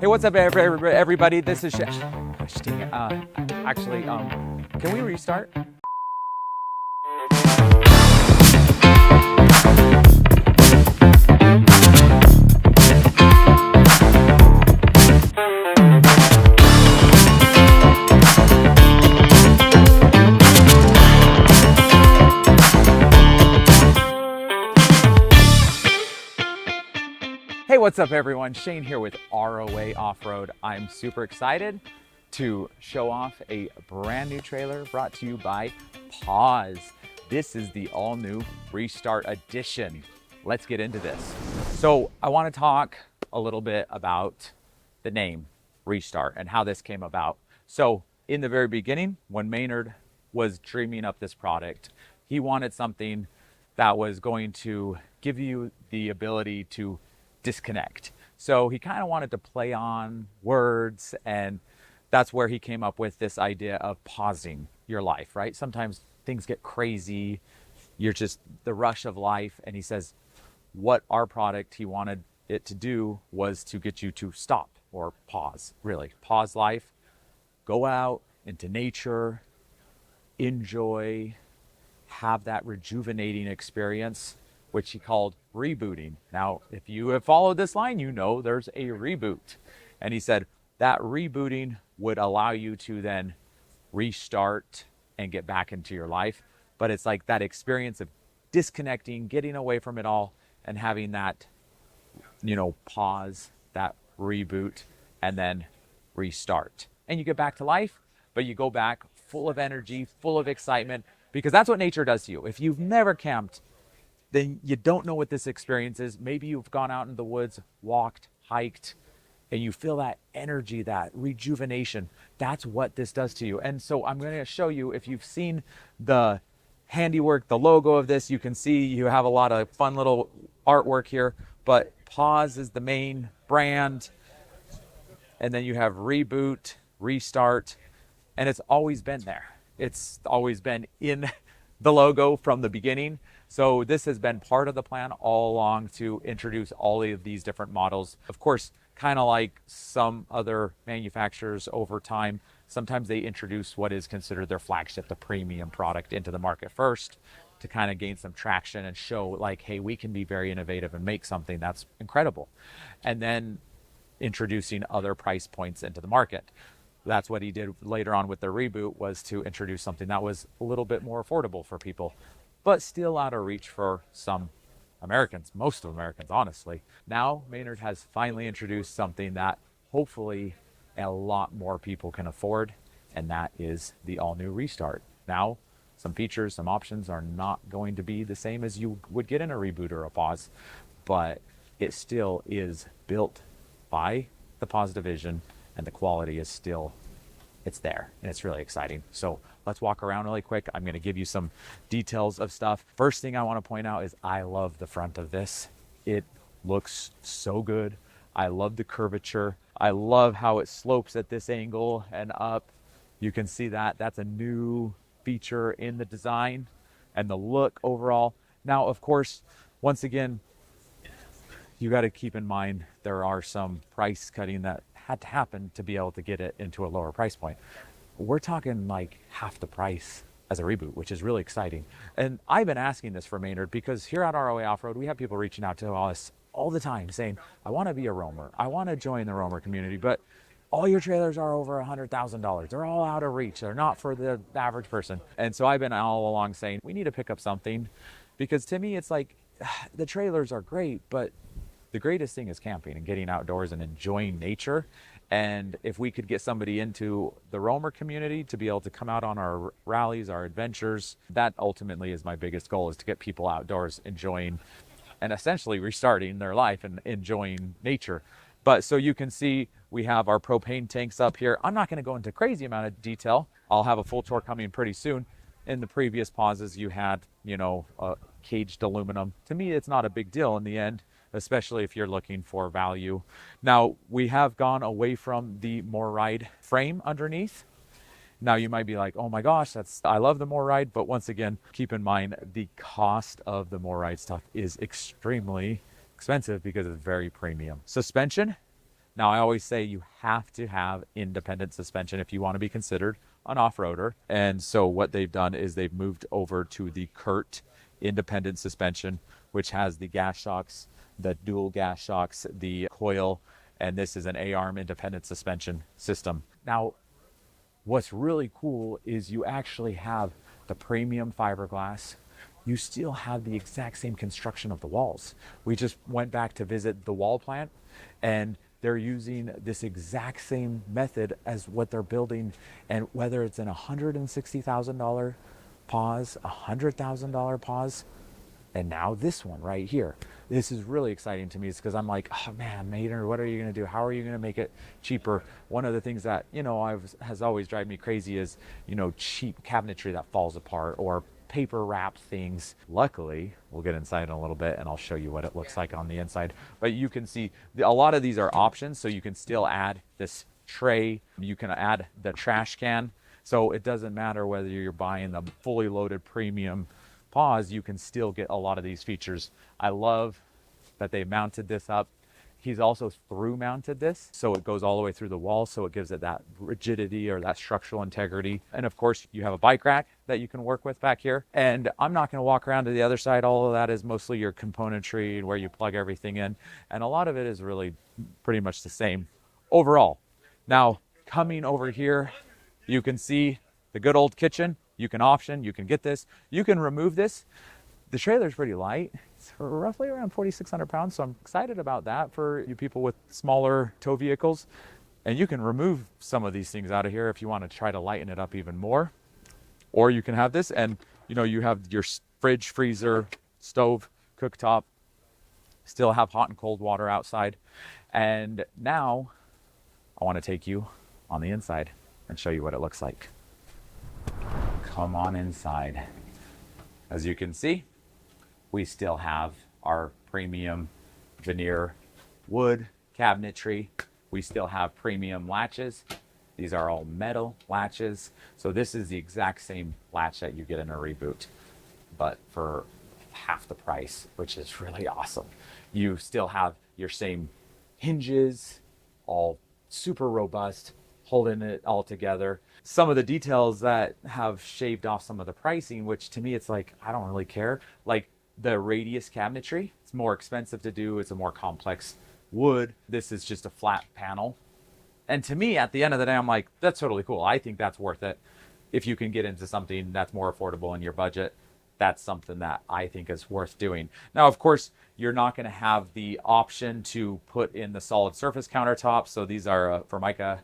Hey, what's up, everybody? This is can we restart? Hey, what's up, everyone? Shane here with ROA Off-Road. I'm super excited to show off a brand new trailer brought to you by Pause. This is the all-new Restart Edition. Let's get into this. So I want to talk a little bit about the name Restart and how this came about. So in the very beginning, when Maynard was dreaming up this product, he wanted something that was going to give you the ability to disconnect. So he kind of wanted to play on words, and that's where he came up with this idea of pausing your life, right? Sometimes things get crazy, you're just the rush of life, and he says what our product, he wanted it to do was to get you to stop or pause, really pause life, go out into nature, enjoy, have that rejuvenating experience, which he called rebooting. Now, if you have followed this line, you know there's a reboot. And he said that rebooting would allow you to then restart and get back into your life. But it's like that experience of disconnecting, getting away from it all, and having that, pause, that reboot, and then restart. And you get back to life, but you go back full of energy, full of excitement, because that's what nature does to you. If you've never camped, then you don't know what this experience is. Maybe you've gone out in the woods, walked, hiked, and you feel that energy, that rejuvenation. That's what this does to you. And so I'm going to show you, if you've seen the handiwork, the logo of this, you can see you have a lot of fun little artwork here, but Pause is the main brand. And then you have reboot, restart, and it's always been there. It's always been in the logo from the beginning. So this has been part of the plan all along to introduce all of these different models. Of course, kind of like some other manufacturers over time, sometimes they introduce what is considered their flagship, the premium product, into the market first to kind of gain some traction and show like, hey, we can be very innovative and make something that's incredible. And then introducing other price points into the market. That's what he did later on with the reboot, was to introduce something that was a little bit more affordable for people, but still out of reach for some Americans, most of Americans, honestly. Now, Maynard has finally introduced something that hopefully a lot more people can afford, and that is the all-new Restart. Now, some features, some options are not going to be the same as you would get in a reboot or a Pause, but it still is built by the Pause division, and the quality is still, it's there, and it's really exciting. So let's walk around really quick. I'm going to give you some details of stuff. First thing I want to point out is I love the front of this. It looks so good. I love the curvature. I love how it slopes at this angle and up. You can see that. That's a new feature in the design and the look overall. Now, of course, once again, you got to keep in mind there are some price cutting that had to happen to be able to get it into a lower price point. We're talking like half the price as a reboot, which is really exciting. And I've been asking this for Maynard because here at ROA Off-Road, we have people reaching out to us all the time saying, I want to be a roamer. I want to join the roamer community, but all your trailers are over $100,000. They're all out of reach. They're not for the average person. And so I've been all along saying, we need to pick up something, because to me, it's like the trailers are great, but the greatest thing is camping and getting outdoors and enjoying nature. And if we could get somebody into the roamer community to be able to come out on our rallies, our adventures, that ultimately is my biggest goal, is to get people outdoors enjoying and essentially restarting their life and enjoying nature. But so you can see we have our propane tanks up here. I'm not going to go into crazy amount of detail. I'll have a full tour coming pretty soon. In the previous Pauses, you had, caged aluminum. To me, it's not a big deal in the end, especially if you're looking for value. Now, we have gone away from the MORryde frame underneath. Now, you might be like, oh my gosh, I love the MORryde, but once again, keep in mind the cost of the MORryde stuff is extremely expensive because it's very premium. Suspension, Now, I always say you have to have independent suspension if you want to be considered an off-roader. And so what they've done is they've moved over to the CURT independent suspension, which has the gas shocks, the dual gas shocks, the coil, and this is an A-arm independent suspension system. Now, what's really cool is you actually have the premium fiberglass. You still have the exact same construction of the walls. We just went back to visit the wall plant, and they're using this exact same method as what they're building. And whether it's an $160,000 pause, $100,000 pause, and now this one right here. This is really exciting to me. It's because I'm like, oh man, Maynard, what are you going to do? How are you going to make it cheaper? One of the things that, has always driven me crazy is, cheap cabinetry that falls apart or paper wrap things. Luckily, we'll get inside in a little bit and I'll show you what it looks like on the inside. But you can see a lot of these are options. So you can still add this tray. You can add the trash can. So it doesn't matter whether you're buying the fully loaded premium pause, you can still get a lot of these features. I love that they mounted this up. He's also through mounted this, so it goes all the way through the wall, so it gives it that rigidity or that structural integrity. And of course, you have a bike rack that you can work with back here. And I'm not gonna walk around to the other side. All of that is mostly your componentry and where you plug everything in. And a lot of it is really pretty much the same overall. Now, coming over here, you can see the good old kitchen. You can option, you can get this, you can remove this. The trailer's pretty light. It's roughly around 4,600 pounds. So I'm excited about that for you people with smaller tow vehicles. And you can remove some of these things out of here if you want to try to lighten it up even more. Or you can have this and you have your fridge, freezer, stove, cooktop, still have hot and cold water outside. And now I want to take you on the inside and show you what it looks like. Come on inside. As you can see, we still have our premium veneer wood cabinetry. We still have premium latches. These are all metal latches. So this is the exact same latch that you get in a Reboot, but for half the price, which is really awesome. You still have your same hinges, all super robust, holding it all together. Some of the details that have shaved off some of the pricing, which to me, it's like, I don't really care. Like the radius cabinetry, it's more expensive to do. It's a more complex wood. This is just a flat panel. And to me, at the end of the day, I'm like, that's totally cool. I think that's worth it. If you can get into something that's more affordable in your budget, that's something that I think is worth doing. Now, of course, you're not going to have the option to put in the solid surface countertops. So these are Formica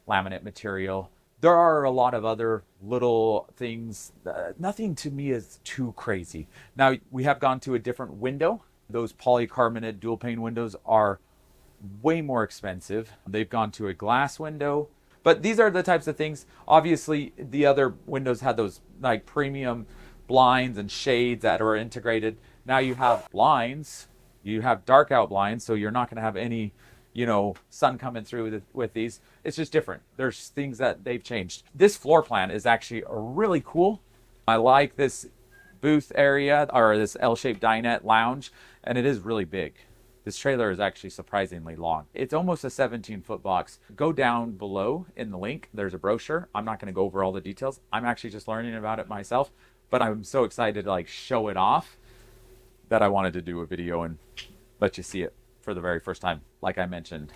laminate material. There are a lot of other little things. Nothing to me is too crazy. Now, we have gone to a different window. Those polycarbonate dual pane windows are way more expensive. They've gone to a glass window. But these are the types of things. Obviously, the other windows had those like premium blinds and shades that are integrated. Now you have blinds. You have dark out blinds, so you're not going to have any sun coming through with these. It's just different. There's things that they've changed. This floor plan is actually really cool. I like this booth area, or this L-shaped dinette lounge, and it is really big. This trailer is actually surprisingly long. It's almost a 17-foot box. Go down below in the link. There's a brochure. I'm not going to go over all the details. I'm actually just learning about it myself, but I'm so excited to show it off that I wanted to do a video and let you see it for the very first time. Like I mentioned,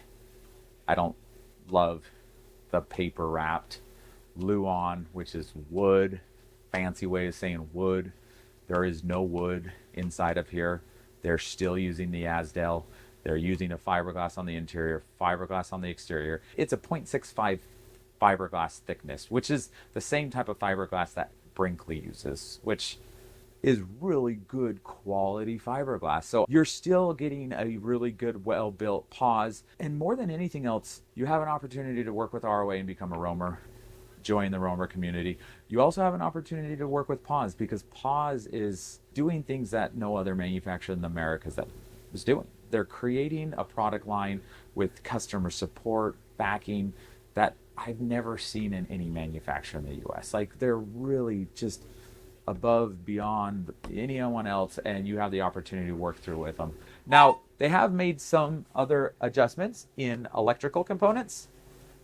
I don't love the paper wrapped Luan, which is wood. Fancy way of saying wood. There is no wood inside of here. They're still using the Asdel. They're using a fiberglass on the interior, fiberglass on the exterior. It's a 0.65 fiberglass thickness, which is the same type of fiberglass that Brinkley uses, which is really good quality fiberglass. So you're still getting a really good, well-built pause. And more than anything else, you have an opportunity to work with ROA and become a roamer, join the roamer community. You also have an opportunity to work with Pause, because Pause is doing things that no other manufacturer in the Americas that is doing. They're creating a product line with customer support, backing that I've never seen in any manufacturer in the US. They're really just above, beyond anyone else, and you have the opportunity to work through with them. Now, They have made some other adjustments in electrical components.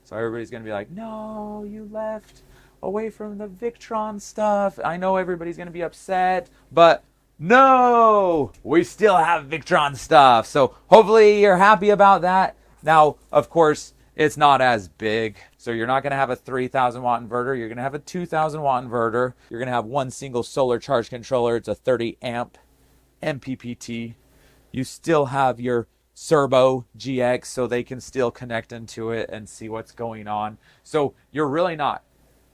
So everybody's going to be like, no, you left away from the Victron stuff. I know everybody's going to be upset, but no, we still have Victron stuff. So hopefully you're happy about that. Now, of course, it's not as big. So you're not going to have a 3,000 watt inverter. You're going to have a 2,000 watt inverter. You're going to have one single solar charge controller. It's a 30 amp MPPT. You still have your Servo GX, so they can still connect into it and see what's going on. So you're really not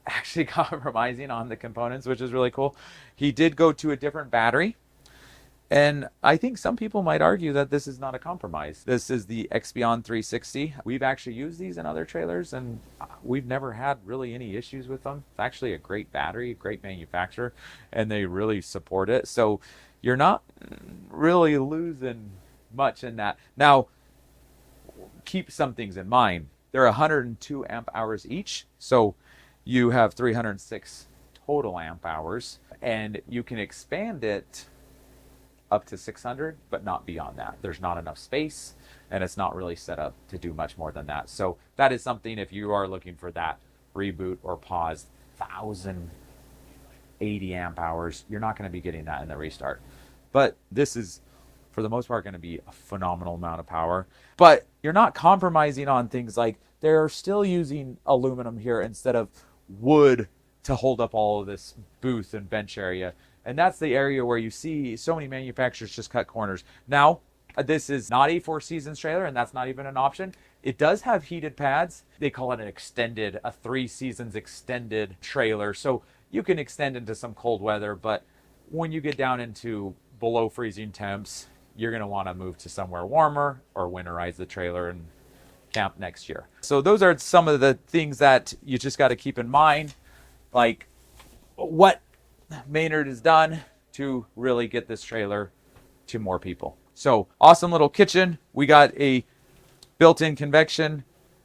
actually compromising on the components, which is really cool. He did go to a different battery, and I think some people might argue that this is not a compromise. This is the Expion 360. We've actually used these in other trailers, and we've never had really any issues with them. It's actually a great battery, great manufacturer, and they really support it. So you're not really losing much in that. Now, keep some things in mind. They're 102 amp hours each, so you have 306 total amp hours, and you can expand it up to 600, but not beyond that. There's not enough space, and it's not really set up to do much more than that. So that is something, if you are looking for that reboot or pause 1,080 amp hours, you're not going to be getting that in the restart. But this is, for the most part, going to be a phenomenal amount of power. But you're not compromising on things like they're still using aluminum here instead of wood to hold up all of this booth and bench area. And that's the area where you see so many manufacturers just cut corners. Now, this is not a 4 seasons trailer, and that's not even an option. It does have heated pads. They call it a 3 seasons extended trailer. So you can extend into some cold weather, but when you get down into below freezing temps, you're going to want to move to somewhere warmer or winterize the trailer and camp next year. So those are some of the things that you just got to keep in mind, like what Maynard has done to really get this trailer to more people. So awesome little kitchen. We got a built-in convection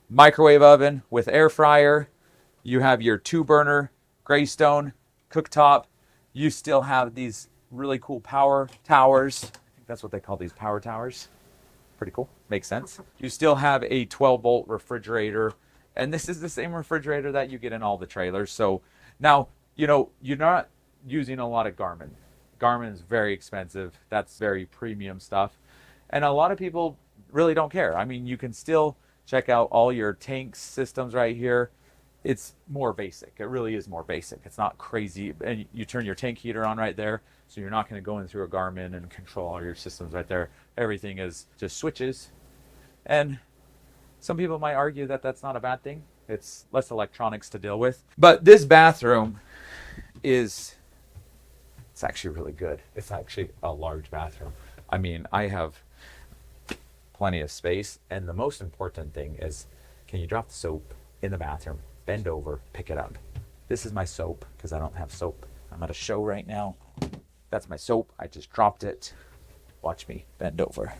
microwave oven with air fryer. You have your 2-burner Greystone cooktop. You still have these really cool power towers. I think that's what they call these, power towers. Pretty cool. Makes sense. You still have a 12-volt refrigerator, and this is the same refrigerator that you get in all the trailers. So now, you know, you're not using a lot of Garmin. Garmin is very expensive. That's very premium stuff. And a lot of people really don't care. I mean, you can still check out all your tank systems right here. It's more basic. It really is more basic. It's not crazy. And you turn your tank heater on right there. So you're not going to go in through a Garmin and control all your systems right there. Everything is just switches. And some people might argue that that's not a bad thing. It's less electronics to deal with. But this bathroom it's actually really good. It's actually a large bathroom. I mean, I have plenty of space. And the most important thing is, can you drop the soap in the bathroom, bend over, pick it up? This is my soap because I don't have soap. I'm at a show right now. That's my soap. I just dropped it. Watch me bend over.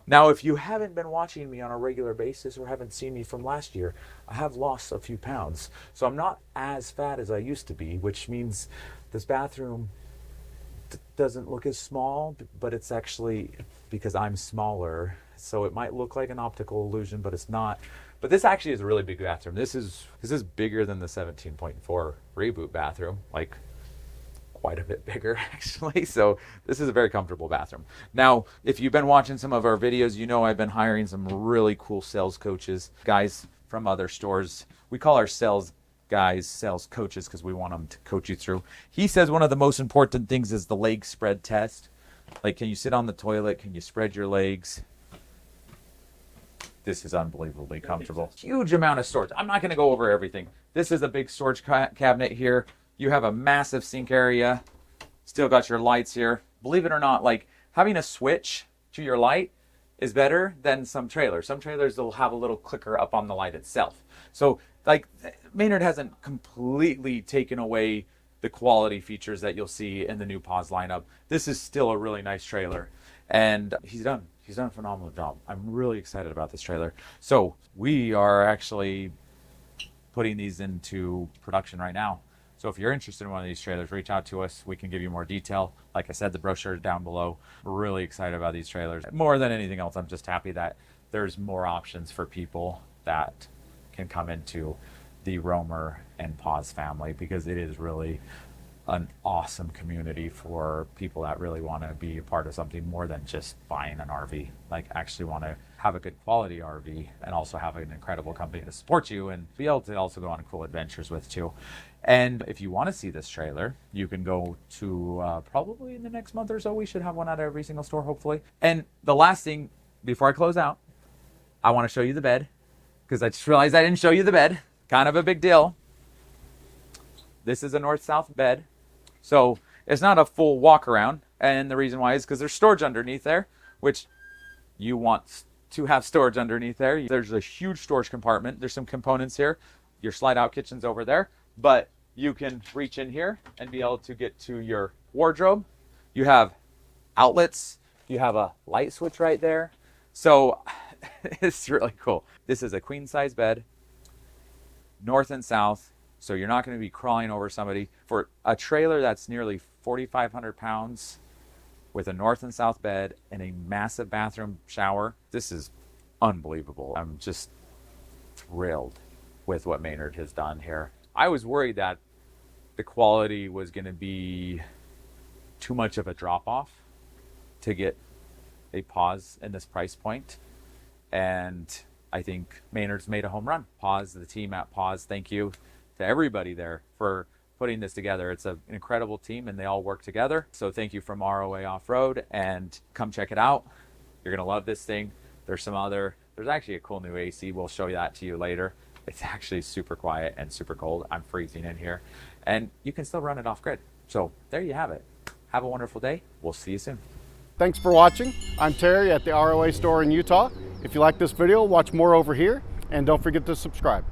Now, if you haven't been watching me on a regular basis or haven't seen me from last year, I have lost a few pounds. So I'm not as fat as I used to be, which means this bathroom doesn't look as small, but it's actually because I'm smaller. So it might look like an optical illusion, but it's not. But this actually is a really big bathroom. This is bigger than the 17.4 reboot bathroom, like quite a bit bigger actually. So this is a very comfortable bathroom. Now, if you've been watching some of our videos, you know I've been hiring some really cool sales coaches, guys from other stores. We call our sales guys sales coaches because we want them to coach you through. He says one of the most important things is the leg spread test. Like, can you sit on the toilet? Can you spread your legs? This is unbelievably comfortable. Huge amount of storage. I'm not going to go over everything. This is a big storage cabinet here. You have a massive sink area. Still got your lights here. Believe it or not, like having a switch to your light is better than some trailers. Some trailers will have a little clicker up on the light itself. So like Maynard hasn't completely taken away the quality features that you'll see in the new Pause lineup. This is still a really nice trailer, and he's done a phenomenal job. I'm really excited about this trailer. So we are actually putting these into production right now. So if you're interested in one of these trailers, reach out to us. We can give you more detail. Like I said, the brochure is down below. We're really excited about these trailers. More than anything else, I'm just happy that there's more options for people that can come into the Roamer and Paws family, because it is really an awesome community for people that really want to be a part of something more than just buying an RV. Like, actually want to have a good quality RV and also have an incredible company to support you and be able to also go on cool adventures with too. And if you want to see this trailer, you can go to probably in the next month or so. We should have one at every single store, hopefully. And the last thing before I close out, I want to show you the bed, because I just realized I didn't show you the bed. Kind of a big deal. This is a north-south bed. So it's not a full walk around, and the reason why is because there's storage underneath there, which you want to have storage underneath there. There's a huge storage compartment. There's some components here. Your slide-out kitchen's over there, but you can reach in here and be able to get to your wardrobe. You have outlets. You have a light switch right there. So it's really cool. This is a queen-size bed, north and south. So you're not going to be crawling over somebody. For a trailer that's nearly 4,500 pounds with a north and south bed and a massive bathroom shower, this is unbelievable. I'm just thrilled with what Maynard has done here. I was worried that the quality was going to be too much of a drop-off to get a Paws in this price point. And I think Maynard's made a home run. Paws, the team at Paws, thank you to everybody there for putting this together. It's an incredible team and they all work together. So thank you from ROA Off-Road, and come check it out. You're gonna love this thing. There's actually a cool new AC. We'll show you that to you later. It's actually super quiet and super cold. I'm freezing in here, and you can still run it off grid. So there you have it. Have a wonderful day. We'll see you soon. Thanks for watching. I'm Terry at the ROA store in Utah. If you like this video, watch more over here, and don't forget to subscribe.